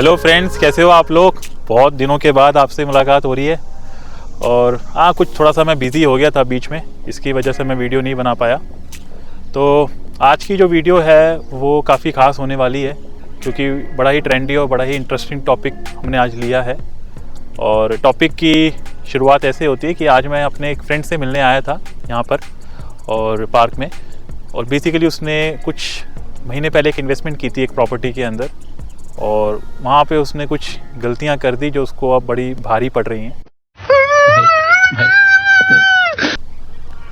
Hello friends, कैसे हो आप लोग। बहुत दिनों के बाद आपसे मुलाकात हो रही है। और कुछ थोड़ा सा मैं बिज़ी हो गया था बीच में, इसकी वजह से मैं वीडियो नहीं बना पाया। तो आज की जो वीडियो है वो काफ़ी ख़ास होने वाली है, क्योंकि बड़ा ही ट्रेंडी और बड़ा ही इंटरेस्टिंग टॉपिक हमने आज लिया है। और टॉपिक की शुरुआत ऐसे होती है कि आज मैं अपने एक फ्रेंड से मिलने आया था यहाँ पर और पार्क में। और बेसिकली उसने कुछ महीने पहले एक इन्वेस्टमेंट की थी एक प्रॉपर्टी के अंदर, और वहाँ पे उसने कुछ गलतियाँ कर दी जो उसको अब बड़ी भारी पड़ रही हैं।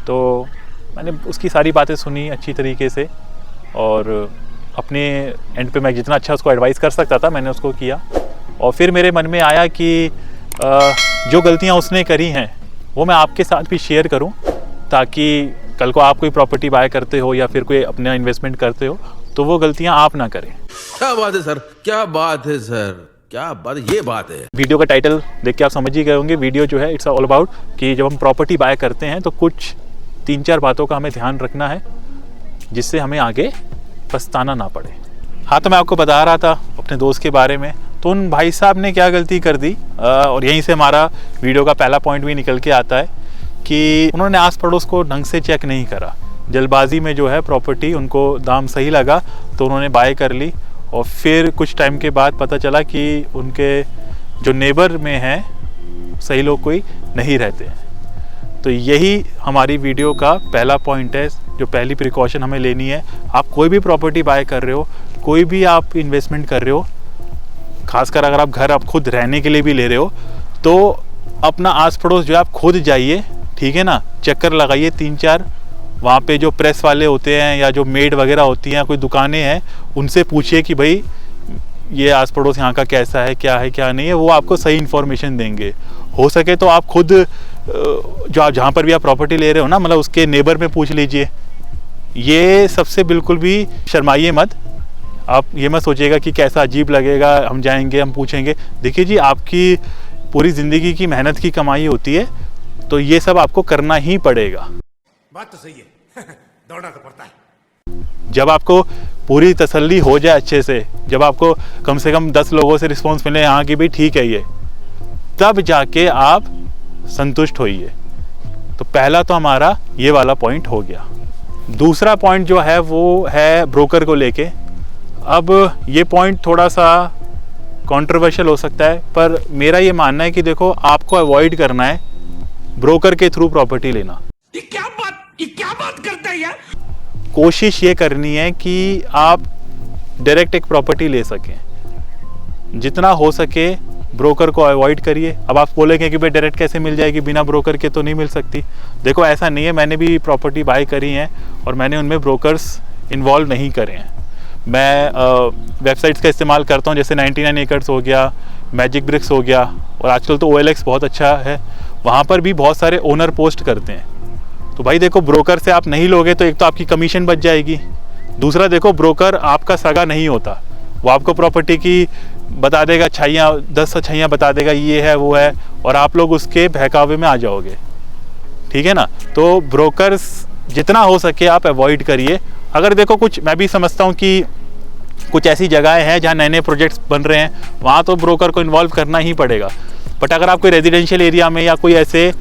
तो मैंने उसकी सारी बातें सुनी अच्छी तरीके से, और अपने एंड पे मैं जितना अच्छा उसको एडवाइस कर सकता था मैंने उसको किया। और फिर मेरे मन में आया कि जो गलतियाँ उसने करी हैं वो मैं आपके साथ भी शेयर करूं, ताकि कल को आप कोई प्रॉपर्टी बाय करते हो या फिर कोई अपना इन्वेस्टमेंट करते हो तो वो गलतियां आप ना करें। क्या बात है सर, क्या बात है सर, क्या बात, ये बात है। वीडियो का टाइटल देख के आप समझ ही गए होंगे। वीडियो जो है इट्स ऑल अबाउट कि जब हम प्रॉपर्टी बाय करते हैं तो कुछ 3-4 बातों का हमें ध्यान रखना है, जिससे हमें आगे पछताना ना पड़े। हाँ, तो मैं आपको बता रहा था अपने दोस्त के बारे में। तो उन भाई साहब ने क्या गलती कर दी, और यहीं से हमारा वीडियो का पहला पॉइंट भी निकल के आता है कि उन्होंने आस पड़ोस को ढंग से चेक नहीं करा। जल्दबाजी में जो है प्रॉपर्टी उनको दाम सही लगा तो उन्होंने बाय कर ली, और फिर कुछ टाइम के बाद पता चला कि उनके जो नेबर में हैं सही लोग कोई नहीं रहते हैं। तो यही हमारी वीडियो का पहला पॉइंट है, जो पहली प्रिकॉशन हमें लेनी है। आप कोई भी प्रॉपर्टी बाय कर रहे हो, कोई भी आप इन्वेस्टमेंट कर रहे हो, खासकर अगर आप घर आप खुद रहने के लिए भी ले रहे हो, तो अपना आस पड़ोस जो है आप खुद जाइए, ठीक है ना। चक्कर लगाइए 3-4, वहाँ पे जो प्रेस वाले होते हैं या जो मेड वगैरह होती हैं, कोई दुकानें हैं, उनसे पूछिए कि भाई ये आस पड़ोस यहाँ का कैसा है, क्या है क्या नहीं है। वो आपको सही इन्फॉर्मेशन देंगे। हो सके तो आप खुद जो आप जहाँ पर भी आप प्रॉपर्टी ले रहे हो ना, मतलब उसके नेबर में पूछ लीजिए। ये सबसे बिल्कुल भी शर्माइए मत। आप ये मत सोचिएगा कि कैसा अजीब लगेगा, हम जाएंगे हम पूछेंगे। देखिए जी, आपकी पूरी ज़िंदगी की मेहनत की कमाई होती है, तो ये सब आपको करना ही पड़ेगा। बात तो सही है। दौड़ना तो पड़ता है। जब आपको पूरी तसल्ली हो जाए अच्छे से, जब आपको कम से कम 10 लोगों से रिस्पॉन्स मिले यहाँ की भी ठीक है ये, तब जाके आप संतुष्ट होइए। तो पहला तो हमारा ये वाला पॉइंट हो गया। दूसरा पॉइंट जो है वो है ब्रोकर को लेके। अब ये पॉइंट थोड़ा सा कंट्रोवर्शियल हो सकता है, पर मेरा ये मानना है कि देखो, आपको अवॉइड करना है ब्रोकर के थ्रू प्रॉपर्टी लेना। ये क्या बात करता है यार। कोशिश ये करनी है कि आप डायरेक्ट एक प्रॉपर्टी ले सकें। जितना हो सके ब्रोकर को अवॉइड करिए। अब आप बोलेंगे कि भाई डायरेक्ट कैसे मिल जाएगी, बिना ब्रोकर के तो नहीं मिल सकती। देखो, ऐसा नहीं है, मैंने भी प्रॉपर्टी बाय करी हैं और मैंने उनमें ब्रोकर्स इन्वॉल्व नहीं करे हैं। मैं वेबसाइट्स का इस्तेमाल करता हूँ, जैसे 99 एकर्स हो गया, मैजिक ब्रिक्स हो गया, और आजकल तो OLX बहुत अच्छा है। वहाँ पर भी बहुत सारे ओनर पोस्ट करते हैं। तो भाई देखो, ब्रोकर से आप नहीं लोगे तो एक तो आपकी कमीशन बच जाएगी, दूसरा देखो ब्रोकर आपका सगा नहीं होता। वो आपको प्रॉपर्टी की बता देगा अच्छाइयाँ, 10 अच्छाइयाँ बता देगा, ये है वो है, और आप लोग उसके बहकावे में आ जाओगे, ठीक है ना। तो ब्रोकर्स जितना हो सके आप अवॉइड करिए। अगर देखो, कुछ मैं भी समझता हूँ कि कुछ ऐसी जगहें हैं जहाँ नए नए प्रोजेक्ट्स बन रहे हैं, वहाँ तो ब्रोकर को इन्वॉल्व करना ही पड़ेगा। बट अगर आप कोई रेजिडेंशियल एरिया में या कोई ऐसे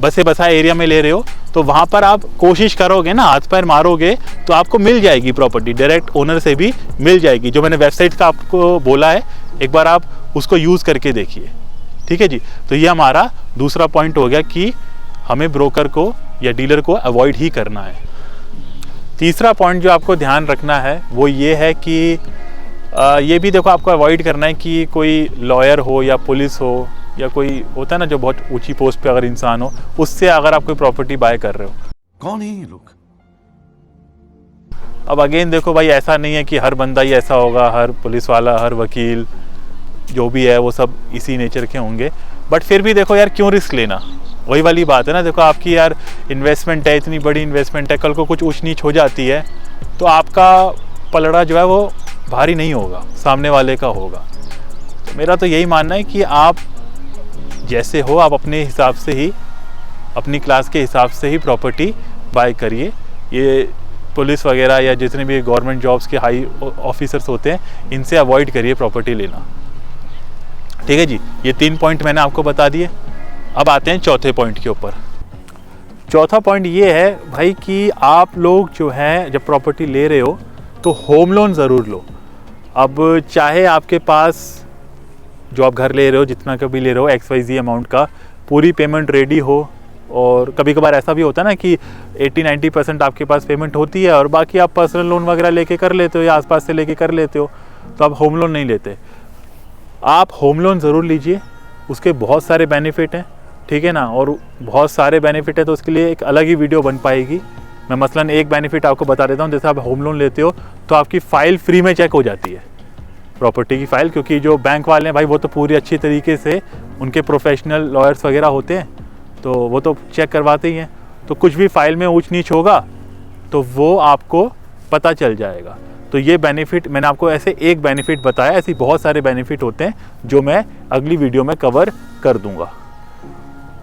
बसे बसाए एरिया में ले रहे हो, तो वहाँ पर आप कोशिश करोगे ना, हाथ पैर मारोगे, तो आपको मिल जाएगी प्रॉपर्टी, डायरेक्ट ओनर से भी मिल जाएगी। जो मैंने वेबसाइट का आपको बोला है, एक बार आप उसको यूज़ करके देखिए, ठीक है जी। तो ये हमारा दूसरा पॉइंट हो गया कि हमें ब्रोकर को या डीलर को अवॉइड ही करना है। तीसरा पॉइंट जो आपको ध्यान रखना है वो ये है कि ये भी देखो, आपको अवॉइड करना है कि कोई लॉयर हो या पुलिस हो या कोई होता है ना जो बहुत ऊंची पोस्ट पे अगर इंसान हो, उससे अगर आप कोई प्रॉपर्टी बाय कर रहे हो। कौन है ये लोग? अब अगेन देखो भाई, ऐसा नहीं है कि हर बंदा ही ऐसा होगा, हर पुलिस वाला, हर वकील जो भी है वो सब इसी नेचर के होंगे। बट फिर भी देखो यार, क्यों रिस्क लेना। वही वाली बात है ना, देखो आपकी यार इन्वेस्टमेंट है, इतनी बड़ी इन्वेस्टमेंट है, कल को कुछ ऊंच नीच हो जाती है तो आपका पलड़ा जो है वो भारी नहीं होगा, सामने वाले का होगा। तो मेरा तो यही मानना है कि आप जैसे हो, आप अपने हिसाब से ही, अपनी क्लास के हिसाब से ही प्रॉपर्टी बाय करिए। ये पुलिस वगैरह या जितने भी गवर्नमेंट जॉब्स के हाई ऑफिसर्स होते हैं, इनसे अवॉइड करिए प्रॉपर्टी लेना। ठीक है जी, ये 3 पॉइंट मैंने आपको बता दिए। अब आते हैं चौथे पॉइंट के ऊपर। चौथा पॉइंट ये है भाई कि आप लोग जो है जब प्रॉपर्टी ले रहे हो तो होम लोन ज़रूर लो। अब चाहे आपके पास जो आप घर ले रहे हो, जितना कभी ले रहे हो XYZ अमाउंट का, पूरी पेमेंट रेडी हो, और कभी कभार ऐसा भी होता है ना कि 80-90% आपके पास पेमेंट होती है और बाकी आप पर्सनल लोन वगैरह लेके कर लेते हो या आसपास से लेके कर लेते हो, तो आप होम लोन नहीं लेते। आप होम लोन ज़रूर लीजिए, उसके बहुत सारे बेनिफिट हैं, ठीक है ना। और बहुत सारे बेनिफिट है तो उसके लिए एक अलग ही वीडियो बन पाएगी। मैं मसलन एक बेनिफिट आपको बता देता हूँ। जैसे आप होम लोन लेते हो तो आपकी फ़ाइल फ्री में चेक हो जाती है, प्रॉपर्टी की फ़ाइल, क्योंकि जो बैंक वाले हैं भाई वो तो पूरी अच्छी तरीके से, उनके प्रोफेशनल लॉयर्स वगैरह होते हैं तो वो तो चेक करवाते ही हैं। तो कुछ भी फाइल में ऊंच नीच होगा तो वो आपको पता चल जाएगा। तो ये बेनिफिट मैंने आपको ऐसे एक बेनिफिट बताया, ऐसी बहुत सारे बेनिफिट होते हैं जो मैं अगली वीडियो में कवर कर दूंगा।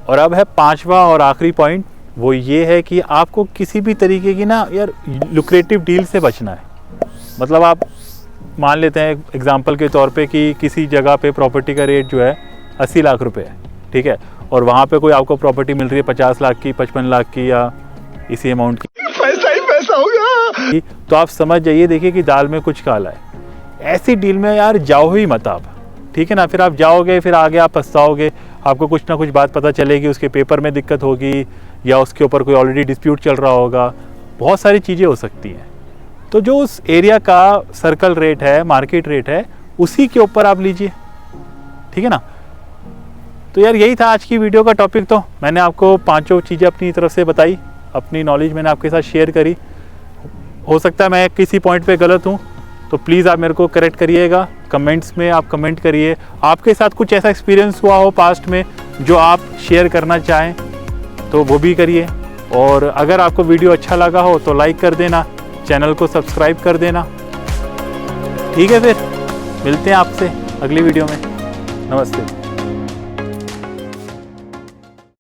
और अब है पांचवा और आखिरी पॉइंट, वो ये है कि आपको किसी भी तरीके की ना यार लुक्रेटिव डील से बचना है। मतलब आप मान लेते हैं एग्जांपल के तौर पे कि किसी जगह पे प्रॉपर्टी का रेट जो है 80 लाख रुपए है, ठीक है, और वहाँ पे कोई आपको प्रॉपर्टी मिल रही है 50 लाख की, 55 लाख की या इसी अमाउंट की, पैसा ही पैसा होगा। तो आप समझ जाइए, देखिए कि दाल में कुछ काला है। ऐसी डील में यार जाओ ही मत आप, ठीक है ना। फिर आप जाओगे, फिर आगे आप पछताओगे, आपको कुछ ना कुछ बात पता चलेगी, उसके पेपर में दिक्कत होगी या उसके ऊपर कोई ऑलरेडी डिस्प्यूट चल रहा होगा, बहुत सारी चीज़ें हो सकती हैं। तो जो उस एरिया का सर्कल रेट है, मार्केट रेट है, उसी के ऊपर आप लीजिए, ठीक है ना। तो यार यही था आज की वीडियो का टॉपिक। तो मैंने आपको पांचों चीज़ें अपनी तरफ से बताई, अपनी नॉलेज मैंने आपके साथ शेयर करी। हो सकता है मैं किसी पॉइंट पे गलत हूँ तो प्लीज़ आप मेरे को करेक्ट करिएगा, कमेंट्स में आप कमेंट करिए। आपके साथ कुछ ऐसा एक्सपीरियंस हुआ हो पास्ट में जो आप शेयर करना चाहें तो वो भी करिए। और अगर आपको वीडियो अच्छा लगा हो तो लाइक कर देना, चैनल को सब्सक्राइब कर देना। ठीक है, फिर मिलते हैं आपसे अगली वीडियो में। नमस्ते।